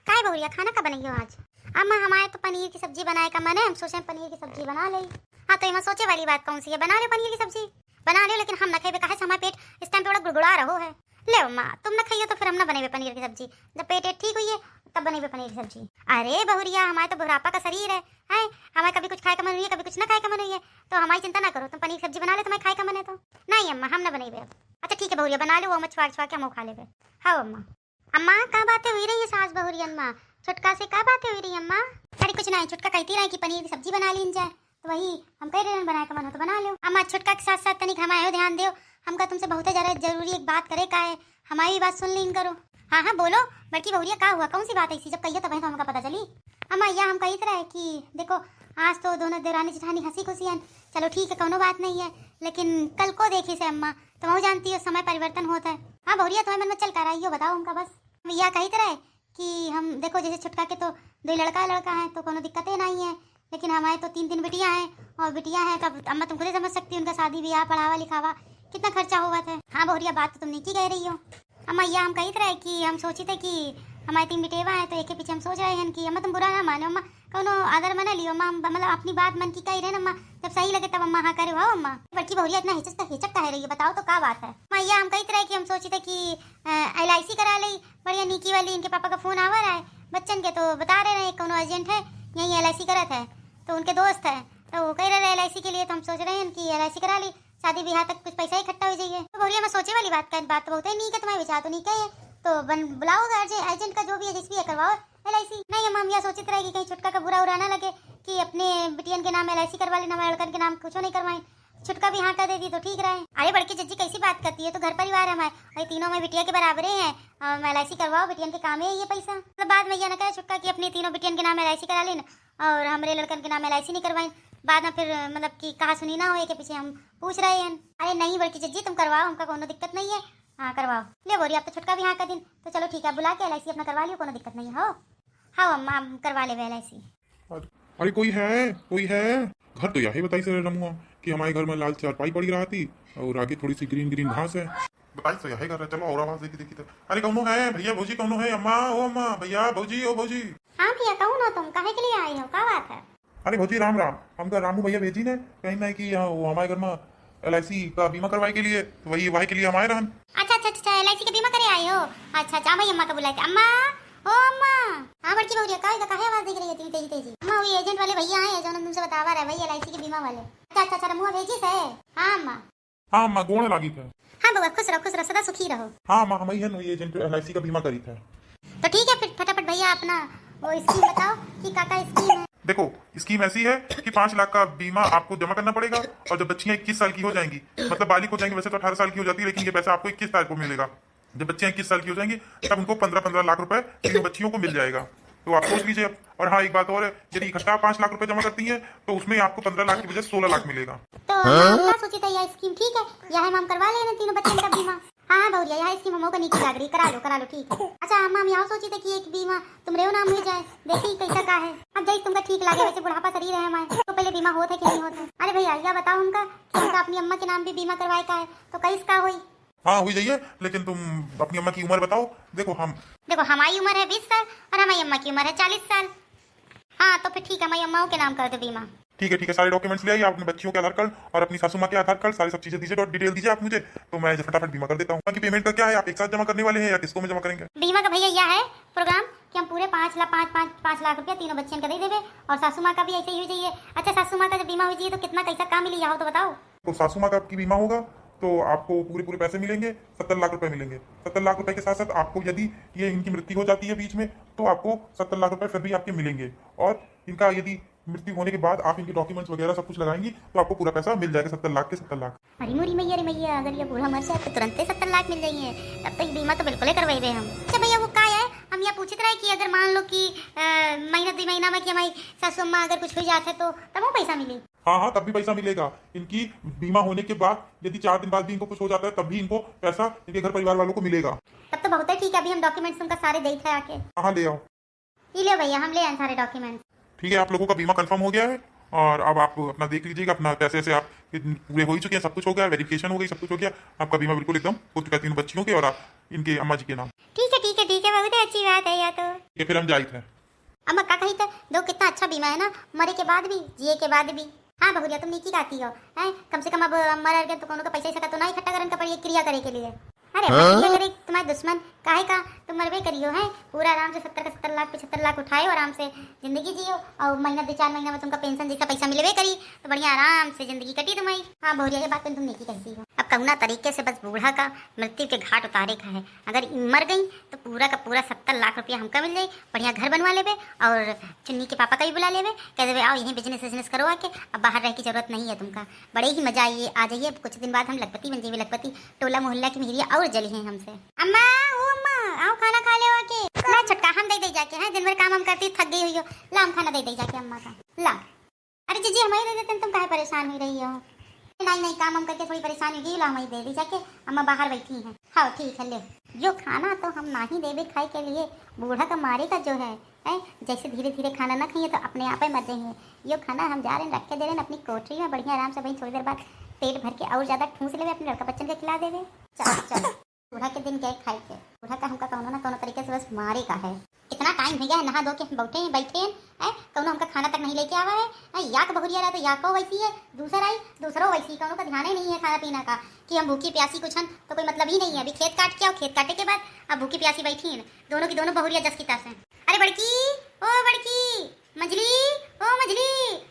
काय बहुरिया खाना का बनाइयो आज? अम्मा हमारे तो पनीर की सब्जी बनाए का मन है, हम सोचे पनीर की सब्जी बना ले। हाँ तो इमा सोचे वाली बात कौन सी है, बना लो पनीर की सब्जी बना लो, लेकिन हम न खाए कहा हमारा पेट इस टाइम पे बड़ा गुड़गुड़ा रहो है। ले अम्मा तुम न खाइयो तो फिर हम न बनेबे पनीर की सब्जी, जब पेट ठीक हुई है तब बनेबे पनीर की सब्जी। अरे बहुरिया हमारे तो बुढ़ापा का शरीर है, हमें कभी कुछ खाए का मन हुई है कभी कुछ न खाए का मन हुई है, तो हमारी चिंता ना करो, तुम पनीर की सब्जी बना ले, तुम्हें खाए का मन है तो। नहीं अम्मा हम न बनेबे। अच्छा ठीक है बहुरिया बना लो, वो मछुआ छुआ के हम खा लेबे। हाँ अम्मा। अम्मा का बातें हुई रही है सास बहुरिया अम्मा, छुटका से का बातें हुई रही अम्मा? अरे कुछ नहीं, छुटका कहती रही कि पनीर की सब्जी बना ली जाए, तो वही हम कह रहे बनाए का मन हो तो बना लो। अम्मा छुटका के साथ साथ तनिक हमारे ध्यान दो, हमका तुमसे बहुत ज़्यादा जरूरी एक बात करे का है, हमारी भी बात सुन लीन करो। हाँ हाँ बोलो बड़की बहुरिया का हुआ, कौन सी बात ऐसी जब कहिए तब तो हमका पता चली। अम्मा यह हम कही तरह कि देखो आज तो दोनों देवरानी जेठानी हंसी खुशी हैं, चलो ठीक है कोनो बात नहीं है, लेकिन कल को देखी से अम्मा तुम तो जानती हो समय परिवर्तन होता है। हाँ बहुरिया तुम्हें मन में चल कर आइयो बताओ हमका बस। यह कही तरह कि हम देखो जैसे छुटका के तो दो लड़का है तो कोनो दिक्कतें नहीं है, लेकिन हमारे तो तीन बिटियां हैं और बिटियां हैं, तब अम्मा तुम खुद ही समझ सकती हो उनका शादी ब्याह पढ़ावा लिखावा कितना खर्चा हुआ था। हाँ बहुरिया बात तो तुम नीची कह रही हो। अम्मा यह हम कही तरह कि हम सोचे थे कि हमारे तीन बिटेवा हैं तो एक के पीछे हम सोच रहे हैं कि अम्मा तुम बुरा ना मानो, अम्मा कोनो आदर मना लियो अम्मा, मतलब अपनी बात मन की कही रहे ना अम्मा, जब सही लगे तब अम्मा हाँ करे। वाह अम्मा बड़की बहुरिया इतना हिचक कह रही है, बताओ तो क्या बात है। अम्मा यह हम कही तरह कि हम सोचे थे कि LIC करा ली बढ़िया नीकी वाली, इनके पापा का फोन आवा रहा है बच्चन के, तो बता रहे हैं कोनो एजेंट है यही LIC करा था, तो उनके दोस्त है तो वो कह रहे LIC के लिए, तो हम सोच रहे हैं कि LIC करा ली, शादी ब्याह तक कुछ पैसा इकट्ठा हो जाइए। तो बोलिए मैं सोचे वाली बात तो बहुत है नहीं, तुम्हारे विचार तो नहीं कहे तो बुलाओ एजेंट का जो भी है जिस भी है करवाओ LIC। नहीं हम यह सोचित रहे कि कहीं छुटका का बुरा ना लगे कि अपने बिटियन के नाम LIC करवा लेना, लड़कन के नाम कुछ नहीं करवाएं, छुटका भी हाँ कर देती तो ठीक रहे। अरे बड़की जज्जी कैसी बात करती है, तो घर परिवार है हमारे, तीनों में बिटिया के बराबर हैं, LIC करवाओ बिटियन के काम है ये पैसा, मतलब बाद में यह ना कहे छुटका कि अपने तीनों बिटियन के नाम LIC करा लेना और हमारे लड़कन के नाम LIC नहीं करवाएं, बाद में फिर मतलब कि कहा सुनी ना हो के पीछे हम पूछ रहे हैं। अरे नहीं बड़की जज्जी तुम करवाओ, हमका कोनो दिक्कत नहीं है, हाँ करवाओ। ले बोरी आप तो छुटका भी हाँ का दिन, तो चलो ठीक है बुला के LIC अपना करवा लियो, कोनो दिक्कत नहीं है। हो हाँ अम्मा हम करवा ले LIC। अरे कोई है घर तो यही बताई से रमुआ कि हमारे घर में लाल चारपाई पड़ी रहा थी और आगे थोड़ी सी ग्रीन घास है, बताई से यही घर है। चलो और आवाज देखी तो अरे कौनो है भैया भौजी, कौनो है अम्मा ओ अम्मा भैया भौजी ओ भौजी। हाँ भैया कौन हो तुम, काहे के लिए आई हो, क्या बात है? अरे भौजी राम हमका रामू भैया भेजी ने कहीं ना कि वो हमारे घर में LIC का बीमा करवाए के लिए, तो वही के लिए हमारे रहन। अच्छा LIC का बीमा करे आए हो, अच्छा भाई अम्मा का बुलाए थे। अम्मा ओ अम्मा। हाँ बड़की बहुरिया काहे आवाज देख रही है इतनी तेजी अम्मा? वही एजेंट वाले भैया हैं जो तुमसे बतावा रहे, वही LIC के बीमा वाले। अच्छा रमुआ भेजी से। हाँ अम्मा गोड़ लागी था। हाँ बउआ खुश रहो सदा सुखी रहो। हाँ अम्मा हम ही है ये एजेंट LIC का बीमा करी था। तो ठीक है फिर फटाफट भैया अपना वो स्कीम बताओ कि काका स्कीम है। देखो स्कीम ऐसी है कि 5 लाख का बीमा आपको जमा करना पड़ेगा, और जब बच्चियां 21 साल की हो जाएंगी, मतलब बालिग हो जाएंगी, वैसे तो 18 साल की हो जाती है, लेकिन ये पैसा आपको 21 साल को मिलेगा। जब बच्चियां 21 साल की हो जाएंगी तब उनको 15-15 लाख रुपए तीनों बच्चियों को मिल जाएगा, तो आप सोच लीजिए। और हाँ एक बात और है, यदि इकट्ठा 5 लाख रुपए जमा करती है तो उसमें आपको 15 लाख की बजाय 16 लाख मिलेगा। तो हम सोची था यह स्कीम ठीक है, यह हम करवा लेना तीनों बच्चों का बीमा। हाँ बहुरिया यह स्कीम हमको नीचे लग रही, करा लो ठीक है। अच्छा अम्मा हम यहाँ सोची थे कि एक बीमा तुम्हारे नाम हो जाए, देखी कैसा का है, अब जैसे तुमका ठीक लगे, वैसे बुढ़ापा शरीर है हमारे, तो पहले बीमा होता है कि नहीं होता। अरे भैया यह बताओ हमका कि हमका अपनी अम्मा के नाम भी बीमा करवाए का है, तो कैसे का हुई? हाँ हुई जाइए, लेकिन तुम अपनी अम्मा की उम्र बताओ। देखो हमारी उम्र है 20 साल और हमारी अम्मा की उम्र है 40 साल। हाँ तो फिर ठीक है हमारी अम्माओं के नाम कर दो बीमा। ठीक है सारे डॉक्यूमेंट्स ले आइए, अपने बच्चियों के आधार कार्ड और अपनी सासू माँ के आधार कार्ड, सारी सब चीजें दीजिए, डिटेल दीजिए आप मुझे, तो मैं फटाफट बीमा कर देता हूँ। बाकी पेमेंट का क्या है, आप एक साथ जमा करने वाले हैं या किस्तों में जमा करेंगे? बीमा का भैया यह है प्रोग्राम कि हम पूरे 5 लाख रुपया तीनों बच्चों का दे देवे, और सासू माँ का भी ऐसे ही हो जाइए। अच्छा सासू माँ का जब बीमा हो जाइए तो कितना कैसा काम मिली यहाँ तो बताओ। तो सासू माँ का आपकी बीमा होगा तो आपको पूरे पैसे मिलेंगे, 70 लाख रुपए मिलेंगे। 70 लाख रुपए के साथ साथ आपको यदि ये इनकी मृत्यु हो जाती है बीच में तो आपको 70 लाख रुपए फिर भी आपके मिलेंगे, और इनका यदि मृत्यु होने के बाद आप इनके डॉक्यूमेंट्स वगैरह सब कुछ लगाएंगी तो आपको पूरा पैसा मिल जाएगा, 70 लाख के 70 लाख। अरे मोरी मैया अगर ये बूढ़ा मर जाए तो तुरंत 70 लाख मिल जाएंगे, तब तक बीमा तो बिल्कुल ही करवाए हम। अच्छा भैया वो क्या है, हम यह पूछते रहे कि अगर मान लो कि महीना 2 महीना में कि हमारी सासू अम्मा अगर कुछ हो जाता है तो तब वो पैसा मिले? हाँ तब भी पैसा मिलेगा। इनकी बीमा होने के बाद यदि 4 दिन बाद भी इनको कुछ हो जाता है तब भी इनको पैसा इनके घर परिवार वालों को मिलेगा। तब तो बहुत है ठीक है, अभी हम डॉक्यूमेंट्स उनका सारे देख रहे आके। हाँ ले आओ। ये लो भैया हम ले आए सारे डॉक्यूमेंट्स। ठीक है आप लोगों का बीमा कंफर्म हो गया है, और अब आप अपना देख लीजिएगा, अपना पैसे से आप पूरे हो ही चुके हैं, सब कुछ हो गया, वेरिफिकेशन हो गई, सब कुछ हो गया, आपका बीमा बिल्कुल एकदम हो चुका है तीनों बच्चियों के और आप इनके अम्मा जी के नाम। ठीक है ठीक है, बहुत अच्छी बात है यह तो। ये फिर हम जाई थे। अम्मा का कही तो दो कितना अच्छा बीमा है ना, मरे के बाद भी जिए के बाद भी। हाँ बहुरिया तुम नीकी गाती हो हैं, कम से कम अब मर गए तो कोनो का पैसा का तो ना इकट्ठा करन का पड़ी क्रिया करे के लिए। अरे क्रिया करे तुम्हारे दुश्मन काहे का, तुम मरबे करियो है, पूरा आराम से 70 लाख 75 लाख उठाए और आराम से जिंदगी जियो, और महीना 2-4 महीना में तुमका पेंशन जैसा पैसा मिलवे करी तो बढ़िया आराम से जिंदगी कटी तुम्हारी। हाँ बहुरिया ये बात तुम नीकी कहती हो। अब कहुना तरीके से बस बूढ़ा का मृत्यु के घाट उतारे का है, अगर मर गई तो पूरा का पूरा 70 लाख रुपया हमका मिल जाए, बढ़िया घर बनवा लेवे और चुन्नी के पापा का भी बुला लेवे, कह देवे आओ यहीं बिजनेस करो आके, अब बाहर रह की जरूरत नहीं है तुमका, बड़े ही मजा आइए आ जाइए, कुछ दिन बाद हम लखपति बन जाइए, लखपति टोला मोहल्ला की मेहरिया और जली हैं हमसे। अम्मा ओ अम्मा आओ खाना खा ले आके, ला छटका हम दे जाके हैं, दिन भर काम हम करती थक गई हुई हो, ला हम खाना दे जाके अम्मा का ला। अरे जीजी हमारी दे देते तुम काहे परेशान हो रही हो। नहीं काम हम करके थोड़ी परेशानी होगी, ला हमारी दे दी जाके, अम्मा बाहर बैठी हैं। हाँ ठीक है ले, जो खाना तो हम ना ही देवे खाए के लिए, बूढ़ा का मारे का जो है जैसे धीरे धीरे खाना ना खाइए तो अपने आप ही मर जाएंगे। ये खाना हम जा रहे हैं रख के दे रहे हैं अपनी कोठरी में, बढ़िया आराम से वहीं थोड़ी देर बाद पेट भर के और ज्यादा ठूस लेवे, अपने लड़का बच्चन के खिला देवे। चलो चलो बूढ़ा के दिन क्या खाए के, बूढ़ा का हमका कौनो ना कौनो तरीके से बस मारे का है। इतना टाइम भैया है नहा धो के बैठे हैं कौनो हमका खाना तक नहीं लेके आवा है, याक बहुरिया रहा तो याको वैसी है, दूसरा आई दूसरो वैसी, कौनो का ध्यान ही नहीं है खाना पीना का कि हम भूखी प्यासी कुछ तो कोई मतलब ही नहीं है। अभी खेत काट के आओ, खेत काटे के बाद अब भूखी प्यासी बैठी है, दोनों की दोनों बहुरिया जस की तास है। अरे बड़की ओ बड़की मजली ओ मजली,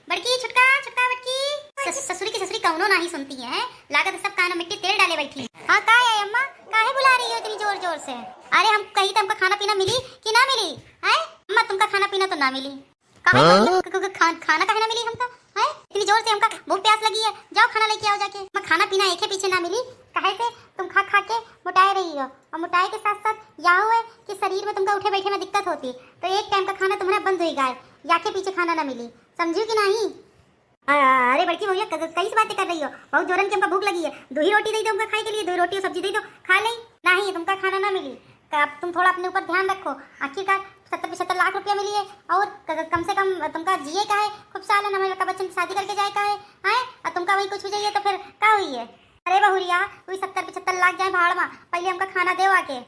बड़की छुटका छुटका बड़की, ससुरी कौनो नहीं सुनती है, लागत सब कान में मिट्टी तेल डाले बैठी है। हाँ का है अम्मा, काहे बुला रही हो इतनी जोर जोर से। अरे हम कही तो हमका खाना पीना मिली कि ना मिली है अम्मा, तुमका खाना पीना तो ना मिली, खाना काहे ना मिली हमका है, इतनी जोर से हमका भूख प्यास लगी है, जाओ खाना लेके आओ जाके। मैं खाना पीना एक ही पीछे ना मिली, काहे से तुम खा खा के मोटाए रही हो, और मोटाए के साथ साथ यह है कि शरीर में तुमका उठे बैठे में दिक्कत होती, तो एक टाइम का खाना तुम्हारा बंद हो गया, या के पीछे खाना ना मिली, समझी कि नहीं। अरे बड़की भैया कई बातें कर रही हो, बहुत जोरन के हमका भूख लगी है, 2 ही रोटी दे दो हमका खाए के लिए, 2 रोटी और सब्जी दे दो खा ले, नहीं तुमका खाना ना मिली। अब तुम थोड़ा अपने ऊपर ध्यान रखो, आखिरकार 70-75 लाख रुपया मिली है, और कम से कम तुमका जिए का है खूब साल, हमारे लड़का बच्चन शादी करके जाए का है और तुमका वही कुछ हो जाइए तो फिर क्या हुई है। अरे बहुरिया वही 70-75 लाख जाए भाड़ में, पहले हमका खाना दे आके,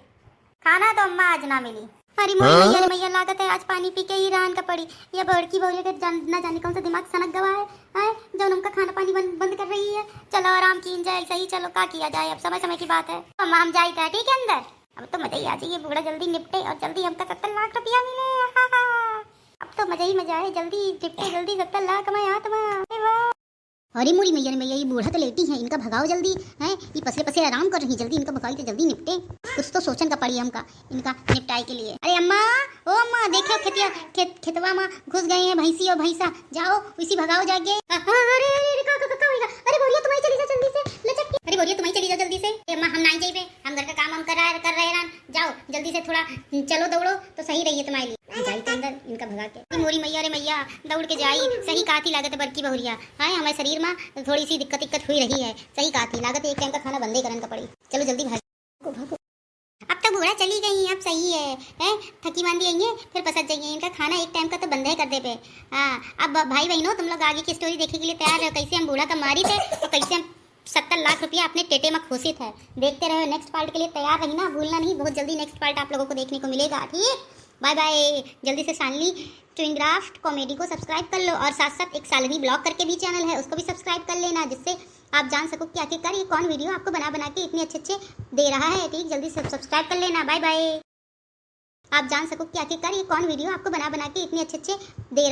खाना तो अम्मा आज ना मिली। अरे मैया लागत है आज पानी पी के ही रहन का पड़ी, ये बड़की बहुरिया के ना जाने कौन सा दिमाग सनक गवा है जो उनका खाना पानी बंद कर रही है। चलो आराम की जाए सही, चलो क्या किया जाए, अब समय की बात है, अम्मा हम जाए था ठीक है अंदर, अब तो मजा ही आ जाइए, बूढ़ा जल्दी निपटे और जल्दी हमका 70 लाख रुपया मिले। अब तो मजा ही मजा है, जल्दी निपटे जल्दी 70 लाख कमाए हाथ में। अरे मोरी मैया ये बूढ़ा तो लेटी है, इनका भगाओ जल्दी है, ये पसले पसले आराम कर रही, जल्दी इनका भगाई तो जल्दी निपटे, कुछ तो सोचन का पड़ी हमका इनका निपटाए के लिए। अरे अम्मा ओ अम्मा देखो खेतवा में घुस गए हैं भैंसी और भैंसा, जाओ इसी भगाओ जाके। अरे बोरिया तुम्हारी चली जा जल्दी से, लचक, अरे बोरिया तुम्हारी चली जा जल्दी से, अम्मा हम नहीं जाइबे, हम घर का काम हम कर रहे हैं, जाओ जल्दी से थोड़ा चलो दौड़ो तो सही रही है तुम्हारे लिए, जाई तो अंदर इनका भगा के। मोरी मैया रे मैया दौड़ के जाई, सही काथी लागत है बड़की बहुरिया है, हमारे शरीर में थोड़ी सी दिक्कत हुई रही है, सही काथी लागत है एक टाइम का खाना बंदे करन का पड़ी, चलो जल्दी भागो। अब तो बूढ़ा चली गई अब सही है थकी मांदी आई है, फिर पसंद जाइए, इनका खाना एक टाइम का तो बंद है कर दे पे। हाँ अब भाई बहनों तुम लोग आगे की स्टोरी देखने के लिए तैयार हो, कैसे हम बूढ़ा का मारी थे और कैसे हम 70 लाख रुपया अपने टेटे में घोषित है, देखते रहो, नेक्स्ट पार्ट के लिए तैयार रही ना, भूलना नहीं, बहुत जल्दी नेक्स्ट पार्ट आप लोगों को देखने को मिलेगा। ठीक बाय बाय, जल्दी से शानली ट्विनग्राफ्ट कॉमेडी को सब्सक्राइब कर लो, और साथ साथ एक सालनी ब्लॉग करके भी चैनल है उसको भी सब्सक्राइब कर लेना, जिससे आप जान सको कि आखिरकार ये कौन वीडियो आपको बना के इतने अच्छे दे रहा है। ठीक जल्दी से सब्सक्राइब कर लेना, बाय बाय। आप जान सको कि आखिरकार ये कौन वीडियो आपको बना के इतने अच्छे दे रहा है।